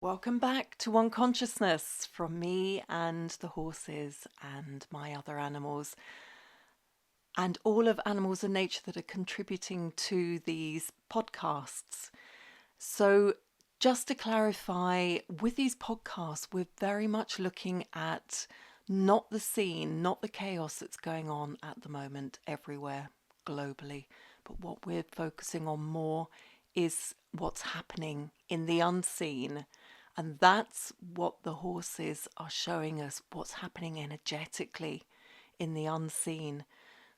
Welcome back to One Consciousness from me and the horses and my other animals and all of animals and nature that are contributing to these podcasts. So, just to clarify, with these podcasts, we're very much looking at not the scene, not the chaos that's going on at the moment everywhere globally, but what we're focusing on more is what's happening in the unseen. And that's what the horses are showing us, what's happening energetically in the unseen.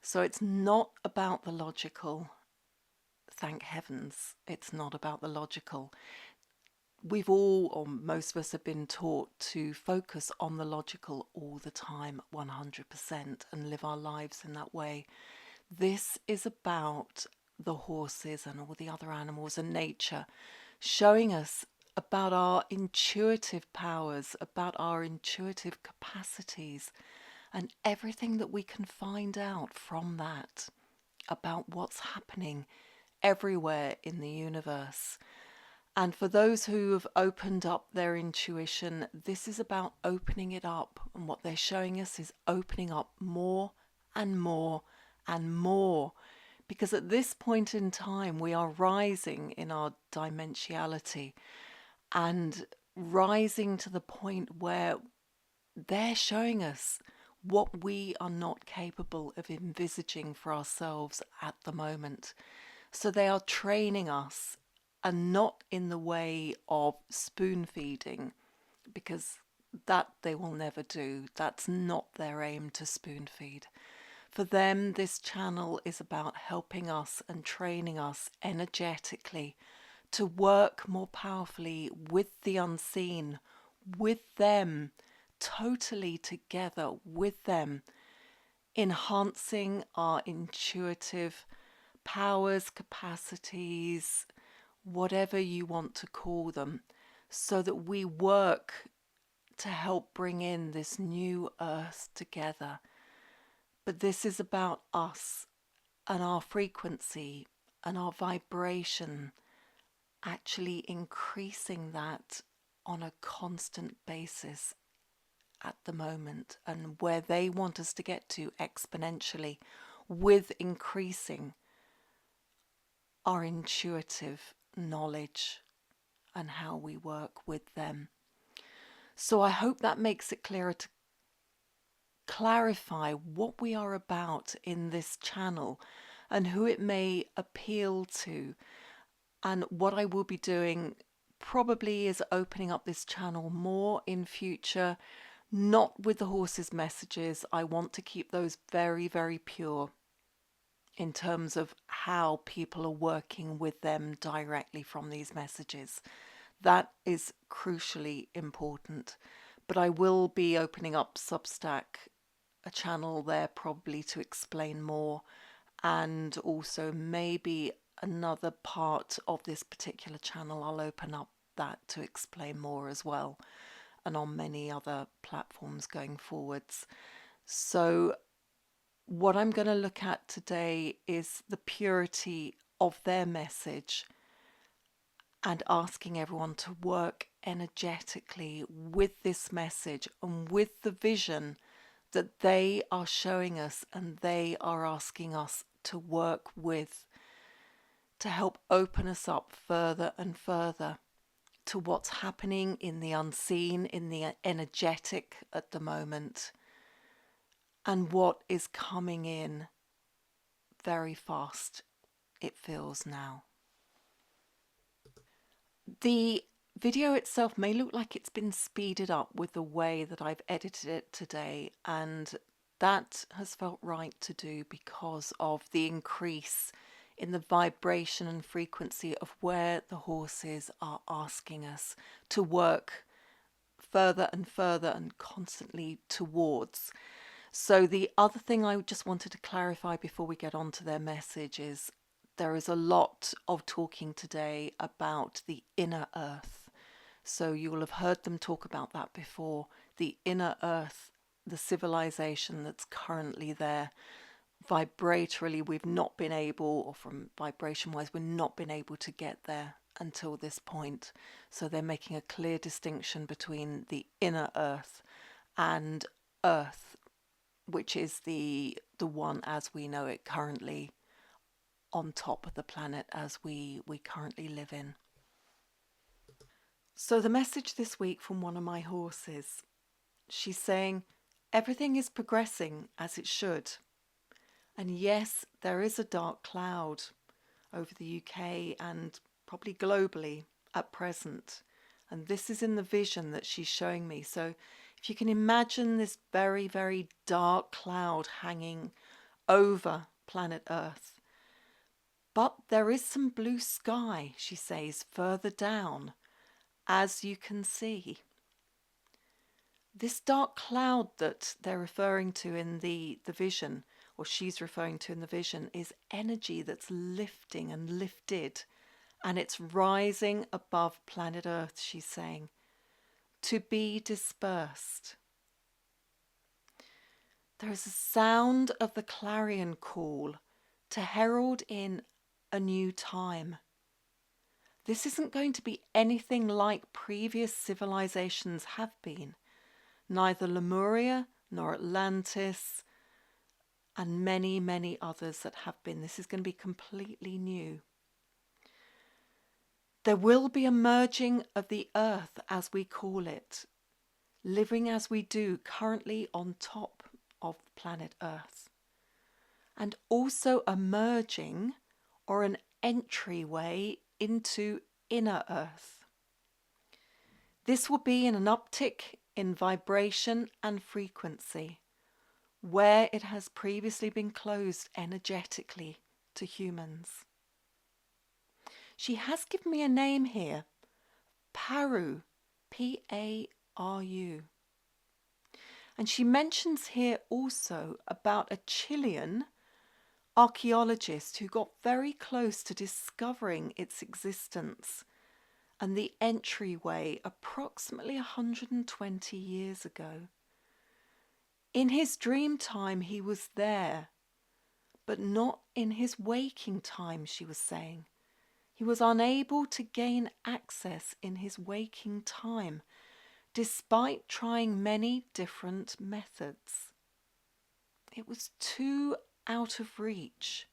So it's not about the logical. Thank heavens, it's not about the logical. We've all, or most of us, have been taught to focus on the logical all the time, 100%, and live our lives in that way. This is about the horses and all the other animals and nature showing us about our intuitive powers, about our intuitive capacities, and everything that we can find out from that about what's happening everywhere in the universe. And for those who have opened up their intuition, this is about opening it up. And what they're showing us is opening up more and more and more. Because at this point in time, we are rising in our dimensionality and rising to the point where they're showing us what we are not capable of envisaging for ourselves at the moment. So they are training us, and not in the way of spoon feeding, because that they will never do. That's not their aim, to spoon feed. For them, this channel is about helping us and training us energetically to work more powerfully with the unseen, with them, totally together with them, enhancing our intuitive powers, capacities, whatever you want to call them, so that we work to help bring in this new earth together. But this is about us and our frequency and our vibration, actually increasing that on a constant basis at the moment, and where they want us to get to exponentially with increasing our intuitive knowledge and how we work with them. So I hope that makes it clearer to clarify what we are about in this channel and who it may appeal to. And what I will be doing probably is opening up this channel more in future, not with the horses' messages. I want to keep those very, very pure in terms of how people are working with them directly from these messages. That is crucially important. But I will be opening up Substack, a channel there probably to explain more, and also maybe another part of this particular channel I'll open up that to explain more as well, and on many other platforms going forwards. So what I'm going to look at today is the purity of their message and asking everyone to work energetically with this message and with the vision that they are showing us and they are asking us to work with, to help open us up further and further to what's happening in the unseen, in the energetic at the moment, and what is coming in very fast, it feels now. The video itself may look like it's been speeded up with the way that I've edited it today, and that has felt right to do because of the increase in the vibration and frequency of where the horses are asking us to work further and further and constantly towards. So the other thing I just wanted to clarify before we get on to their message is there is a lot of talking today about the inner earth. So you will have heard them talk about that before. The inner earth, the civilization that's currently there. Vibratorily, we've not been able, or from vibration wise, we've not been able to get there. until this point. So they're making a clear distinction between the inner Earth and Earth, which is the one as we know it currently on top of the planet as we currently live in. So the message this week from one of my horses, she's saying, everything is progressing as it should. And yes, there is a dark cloud over the UK and probably globally at present. And this is in the vision that she's showing me. So if you can imagine this very, very dark cloud hanging over planet Earth. But there is some blue sky, she says, further down, as you can see. This dark cloud that they're referring to in the vision, or she's referring to in the vision, is energy that's lifting and lifted, and it's rising above planet Earth, she's saying, to be dispersed. There is a sound of the clarion call to herald in a new time. This isn't going to be anything like previous civilizations have been. Neither Lemuria nor Atlantis and many, many others that have been. This is going to be completely new. There will be a merging of the earth, as we call it, living as we do currently on top of planet Earth. And also a merging or an entryway into inner Earth. This will be in an uptick in vibration and frequency, where it has previously been closed energetically to humans. She has given me a name here, Paru, Paru. And she mentions here also about a Chilean archaeologist who got very close to discovering its existence and the entryway approximately 120 years ago. In his dream time, he was there, but not in his waking time, she was saying. He was unable to gain access in his waking time, despite trying many different methods. It was too out of reach,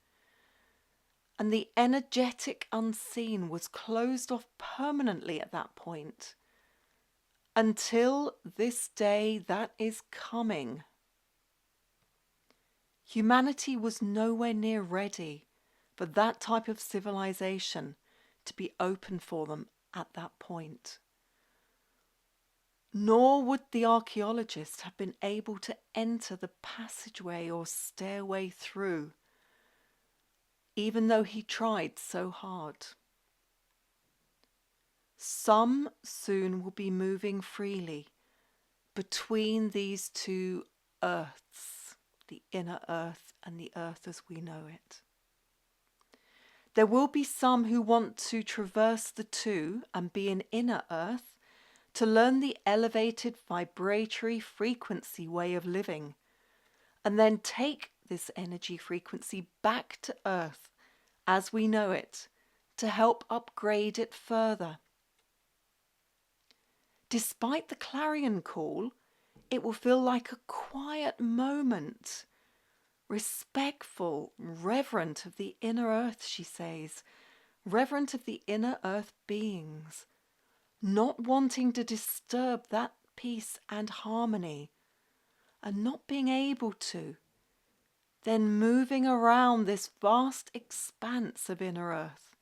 and the energetic unseen was closed off permanently at that point, until this day that is coming. Humanity was nowhere near ready for that type of civilization to be open for them at that point. Nor would the archaeologist have been able to enter the passageway or stairway through, even though he tried so hard. Some soon will be moving freely between these two earths, the inner earth and the earth as we know it. There will be some who want to traverse the two and be in inner earth to learn the elevated vibratory frequency way of living, and then take this energy frequency back to earth as we know it to help upgrade it further. Despite the clarion call, it will feel like a quiet moment, respectful, reverent of the inner earth, she says, reverent of the inner earth beings, not wanting to disturb that peace and harmony, and not being able to, then moving around this vast expanse of inner earth,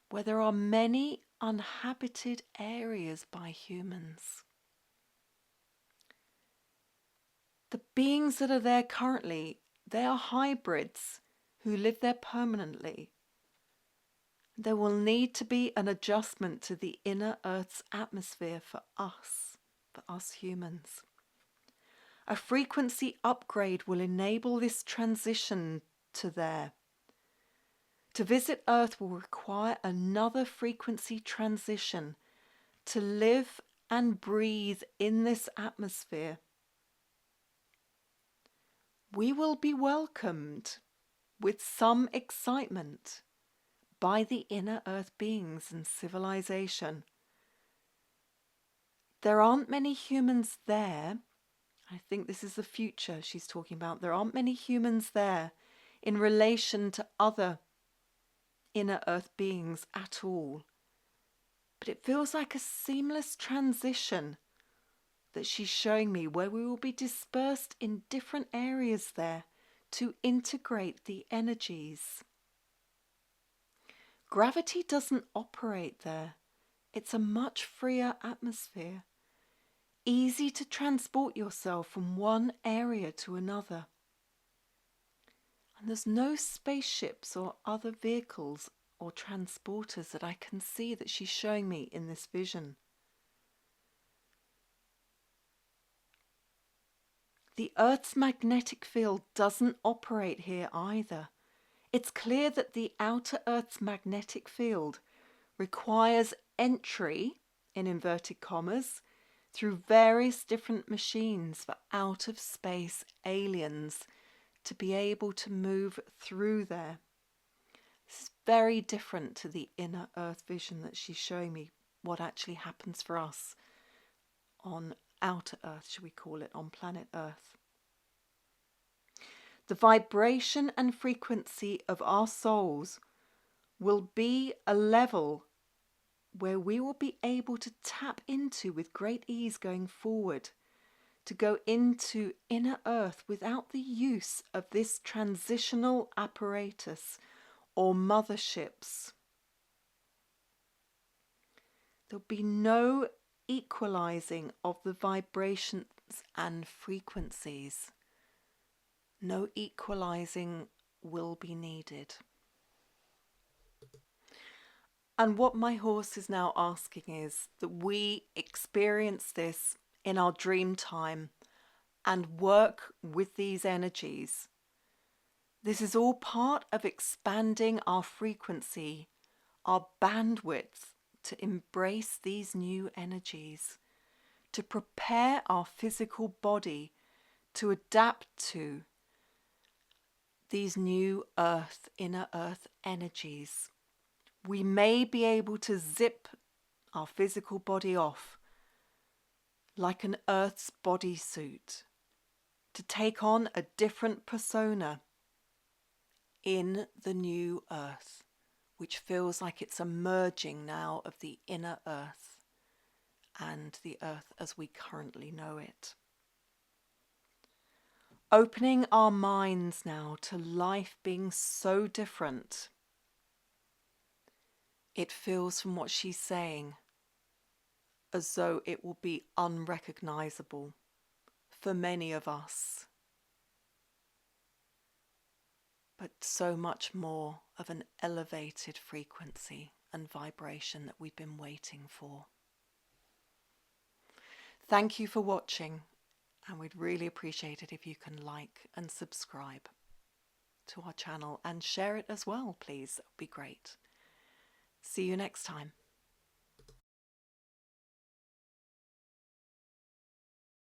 where there are many uninhabited areas by humans. The beings that are there currently, they are hybrids who live there permanently. There will need to be an adjustment to the inner Earth's atmosphere for us humans. A frequency upgrade will enable this transition to there. To visit Earth will require another frequency transition to live and breathe in this atmosphere. We will be welcomed with some excitement, by the inner earth beings and civilization. There aren't many humans there. I think this is the future she's talking about. There aren't many humans there in relation to other inner earth beings at all. But it feels like a seamless transition that she's showing me, where we will be dispersed in different areas there to integrate the energies. Gravity doesn't operate there. It's a much freer atmosphere. Easy to transport yourself from one area to another. And there's no spaceships or other vehicles or transporters that I can see that she's showing me in this vision. The Earth's magnetic field doesn't operate here either. It's clear that the outer Earth's magnetic field requires entry, in inverted commas, through various different machines for out-of-space aliens to be able to move through there. This is very different to the inner Earth vision that she's showing me, what actually happens for us on outer Earth, should we call it, on planet Earth. The vibration and frequency of our souls will be a level where we will be able to tap into with great ease going forward, to go into inner Earth without the use of this transitional apparatus or motherships. There'll be no equalizing of the vibrations and frequencies. No equalizing will be needed. And what my horse is now asking is that we experience this in our dream time and work with these energies. This is all part of expanding our frequency, our bandwidth to embrace these new energies, to prepare our physical body to adapt to these new earth, inner earth energies. We may be able to zip our physical body off like an earth's bodysuit, to take on a different persona in the new earth, which feels like it's a merging now of the inner earth and the earth as we currently know it. Opening our minds now to life being so different. It feels from what she's saying as though it will be unrecognizable for many of us, but so much more of an elevated frequency and vibration that we've been waiting for. Thank you for watching, and we'd really appreciate it if you can like and subscribe to our channel and share it as well, please. That would be great. See you next time.